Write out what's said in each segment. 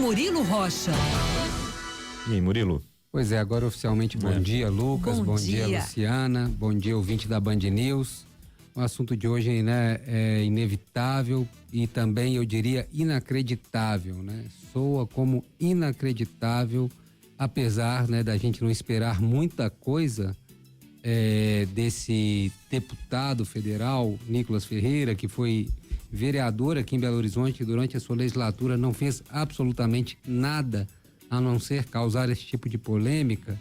Murilo Rocha. E aí, Murilo? Pois é, agora oficialmente bom dia, Lucas, bom dia, Luciana, bom dia, ouvinte da Band News. O assunto de hoje, né, é inevitável e também, eu diria, inacreditável, né? Soa como inacreditável, apesar, né, da gente não esperar muita coisa desse deputado federal, Nicolas Ferreira, que foi vereador aqui em Belo Horizonte, durante a sua legislatura não fez absolutamente nada a não ser causar esse tipo de polêmica,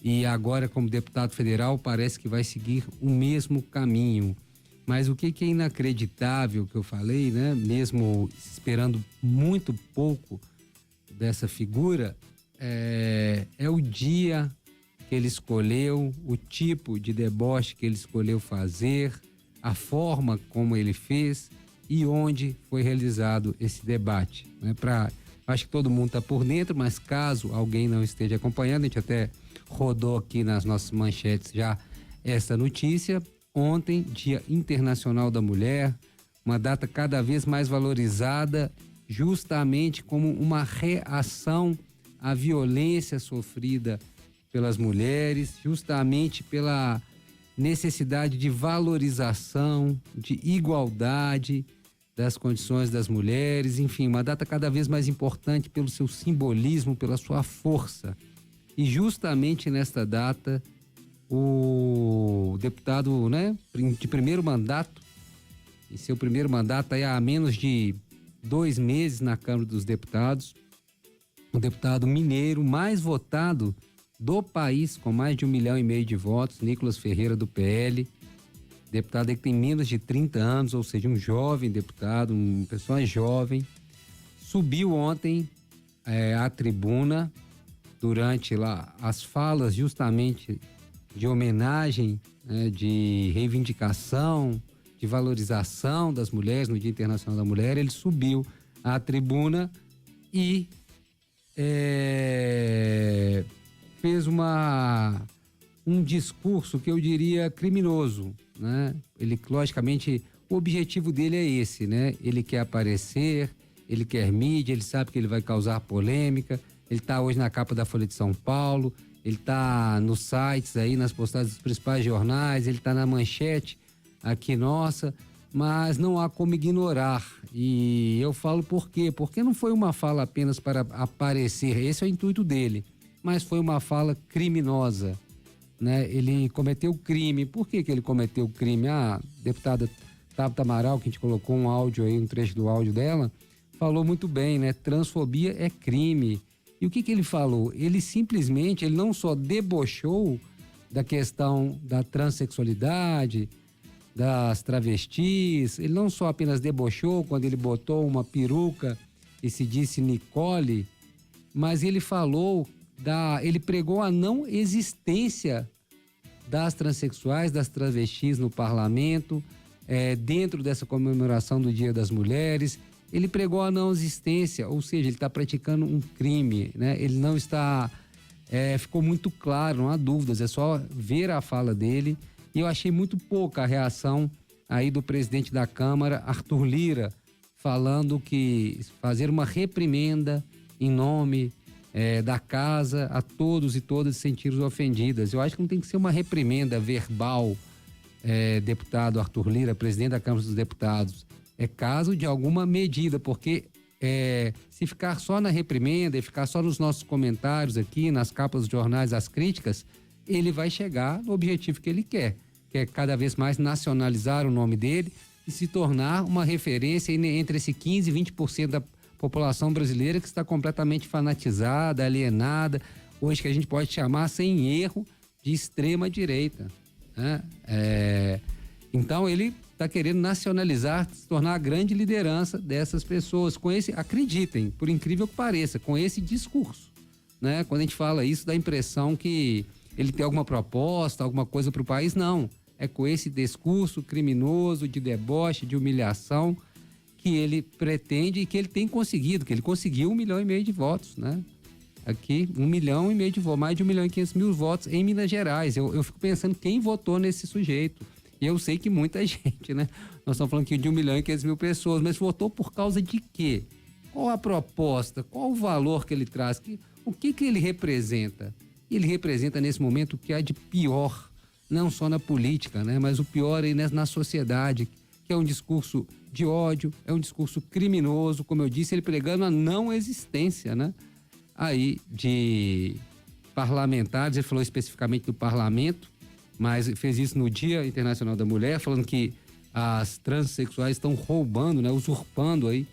e agora como deputado federal parece que vai seguir o mesmo caminho. Mas o que é inacreditável que eu falei, né? Mesmo esperando muito pouco dessa figura, é o dia que ele escolheu, o tipo de deboche que ele escolheu fazer, a forma como ele fez e onde foi realizado esse debate, né? Acho que todo mundo está por dentro, mas caso alguém não esteja acompanhando, a gente até rodou aqui nas nossas manchetes já essa notícia. Ontem, Dia Internacional da Mulher, uma data cada vez mais valorizada, justamente como uma reação à violência sofrida pelas mulheres, justamente pela necessidade de valorização, de igualdade das condições das mulheres, enfim, uma data cada vez mais importante pelo seu simbolismo, pela sua força. E justamente nesta data, o deputado, né, de primeiro mandato, em seu primeiro mandato aí há menos de 2 meses na Câmara dos Deputados, o deputado mineiro mais votado do país, com mais de 1,5 milhão de votos, Nicolas Ferreira, do PL, deputado aí que tem menos de 30 anos, ou seja, um jovem deputado, uma pessoa jovem, subiu ontem à tribuna durante lá as falas justamente de homenagem, de reivindicação, de valorização das mulheres no Dia Internacional da Mulher. Ele subiu à tribuna e fez um discurso que eu diria criminoso, né? Ele, logicamente, o objetivo dele é esse, né? Ele quer aparecer, ele quer mídia, ele sabe que ele vai causar polêmica. Ele está hoje na capa da Folha de São Paulo, ele está nos sites aí, nas postagens dos principais jornais, ele está na manchete aqui nossa, mas não há como ignorar. E eu falo por quê? Porque não foi uma fala apenas para aparecer, esse é o intuito dele, mas foi uma fala criminosa, né? Ele cometeu crime. Por que ele cometeu crime? A deputada Tabata Amaral, que a gente colocou um áudio aí, um trecho do áudio dela, falou muito bem, né? Transfobia é crime. E o que ele falou? Ele simplesmente, ele não só debochou da questão da transexualidade, das travestis, ele não só apenas debochou quando ele botou uma peruca e se disse Nicole, mas ele falou ele pregou a não existência das transexuais, das travestis no parlamento, dentro dessa comemoração do Dia das Mulheres. Ele pregou a não existência, ou seja, ele está praticando um crime, né? Ele não está, ficou muito claro, não há dúvidas, é só ver a fala dele. E eu achei muito pouca a reação aí do presidente da Câmara, Arthur Lira, falando que fazer uma reprimenda em nome da casa a todos e todas se sentirem ofendidas. Eu acho que não tem que ser uma reprimenda verbal, deputado Arthur Lira, presidente da Câmara dos Deputados. É caso de alguma medida, porque se ficar só na reprimenda e ficar só nos nossos comentários aqui, nas capas dos jornais, as críticas, ele vai chegar no objetivo que ele quer, que é cada vez mais nacionalizar o nome dele e se tornar uma referência entre esse 15% e 20% da população brasileira que está completamente fanatizada, alienada, hoje que a gente pode chamar sem erro de extrema direita, né? Então ele está querendo nacionalizar, se tornar a grande liderança dessas pessoas, com esse, acreditem, por incrível que pareça, com esse discurso, né? Quando a gente fala isso, dá a impressão que ele tem alguma proposta, alguma coisa para o país. Não, é com esse discurso criminoso, de deboche, de humilhação, que ele pretende e que ele tem conseguido, que ele conseguiu 1,5 milhão de votos, né? Aqui, 1,5 milhão de votos, mais de 1.500.000 votos em Minas Gerais. Eu fico pensando quem votou nesse sujeito. E eu sei que muita gente, né? Nós estamos falando aqui de 1,5 milhão pessoas, mas votou por causa de quê? Qual a proposta? Qual o valor que ele traz? O que ele representa? Ele representa nesse momento o que há de pior, não só na política, né? Mas o pior aí na sociedade, que é um discurso de ódio, é um discurso criminoso, como eu disse, ele pregando a não existência, né? Aí de parlamentares, ele falou especificamente do parlamento, mas fez isso no Dia Internacional da Mulher, falando que as transexuais estão roubando, né? Usurpando aí,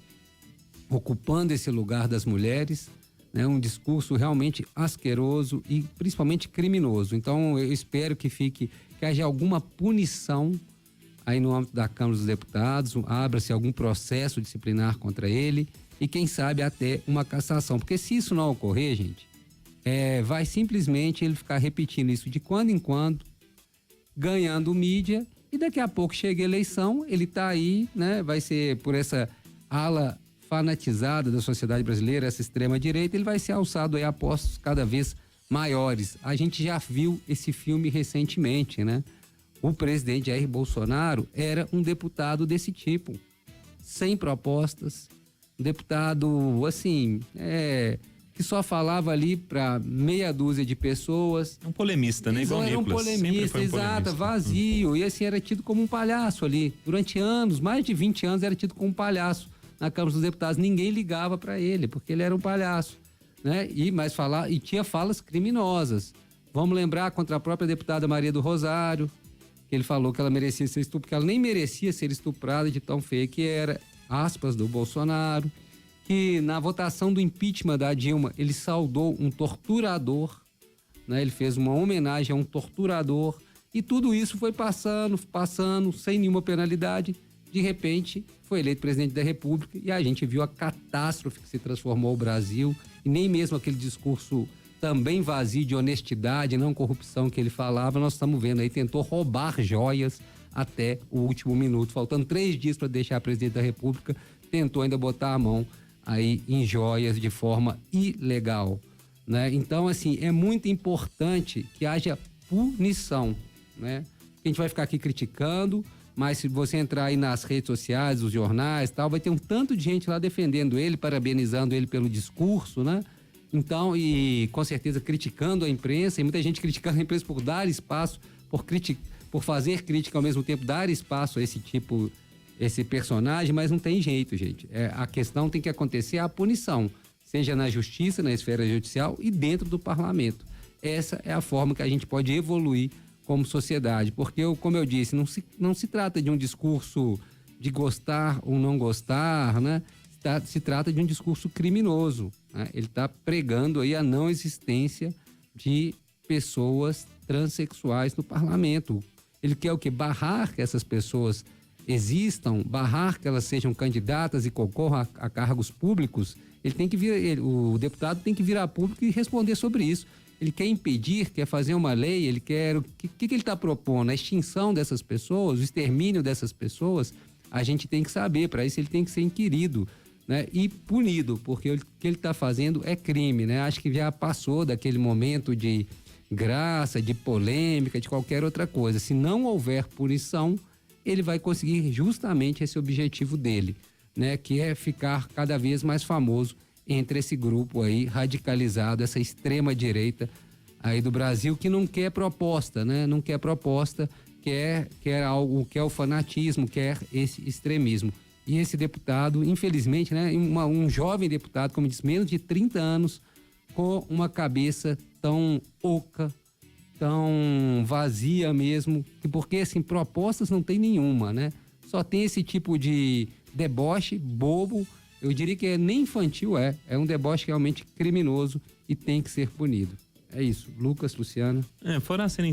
ocupando esse lugar das mulheres, né? Um discurso realmente asqueroso e principalmente criminoso. Então eu espero que haja alguma punição aí no âmbito da Câmara dos Deputados, abra-se algum processo disciplinar contra ele e quem sabe até uma cassação, porque se isso não ocorrer, gente, vai simplesmente ele ficar repetindo isso de quando em quando, ganhando mídia, e daqui a pouco chega a eleição, ele tá aí, né? Vai ser por essa ala fanatizada da sociedade brasileira, essa extrema-direita, ele vai ser alçado aí a postos cada vez maiores. A gente já viu esse filme recentemente, né? O presidente Jair Bolsonaro era um deputado desse tipo, sem propostas, um deputado, assim, que só falava ali para meia dúzia de pessoas. Um polemista, né? Igual Era um Nicolas. polemista, exato, vazio. E assim, era tido como um palhaço ali. Durante anos, mais de 20 anos, era tido como um palhaço na Câmara dos Deputados. Ninguém ligava para ele, porque ele era um palhaço, né? E tinha falas criminosas. Vamos lembrar contra a própria deputada Maria do Rosário, que ele falou que ela merecia ser estuprada, porque ela nem merecia ser estuprada de tão feia que era, aspas, do Bolsonaro. Que na votação do impeachment da Dilma, ele saudou um torturador, né? Ele fez uma homenagem a um torturador e tudo isso foi passando, sem nenhuma penalidade. De repente, foi eleito presidente da República e a gente viu a catástrofe que se transformou o Brasil e nem mesmo aquele discurso também vazio de honestidade, não corrupção que ele falava, nós estamos vendo aí, tentou roubar joias até o último minuto, faltando 3 dias para deixar presidente da República, tentou ainda botar a mão aí em joias de forma ilegal, né? Então, assim, é muito importante que haja punição, né? A gente vai ficar aqui criticando, mas se você entrar aí nas redes sociais, os jornais e tal, vai ter um tanto de gente lá defendendo ele, parabenizando ele pelo discurso, né? Então, e com certeza criticando a imprensa, e muita gente criticando a imprensa por dar espaço, por fazer crítica ao mesmo tempo, dar espaço a esse personagem, mas não tem jeito, gente. A questão tem que acontecer a punição, seja na justiça, na esfera judicial e dentro do parlamento. Essa é a forma que a gente pode evoluir como sociedade, porque, como eu disse, não se trata de um discurso de gostar ou não gostar, né? Se trata de um discurso criminoso, né? Ele está pregando aí a não existência de pessoas transexuais no parlamento. Ele quer o quê? Barrar que essas pessoas existam, barrar que elas sejam candidatas e concorram a cargos públicos. O deputado tem que virar público e responder sobre isso. Ele quer impedir, quer fazer uma lei, ele quer... O que ele está propondo? A extinção dessas pessoas, o extermínio dessas pessoas, a gente tem que saber. Para isso ele tem que ser inquirido, né? E punido, porque o que ele está fazendo é crime, né? Acho que já passou daquele momento de graça, de polêmica, de qualquer outra coisa. Se não houver punição, ele vai conseguir justamente esse objetivo dele, né? Que é ficar cada vez mais famoso entre esse grupo aí radicalizado, essa extrema direita aí do Brasil, que não quer proposta, né? Não quer proposta, quer algo, quer o fanatismo, quer esse extremismo. E esse deputado, infelizmente, né? Um jovem deputado, como disse, menos de 30 anos, com uma cabeça tão oca, tão vazia mesmo, porque assim, propostas não tem nenhuma, né? Só tem esse tipo de deboche bobo, eu diria que nem infantil, é um deboche realmente criminoso e tem que ser punido. É isso. Lucas, Luciano. Fora a cena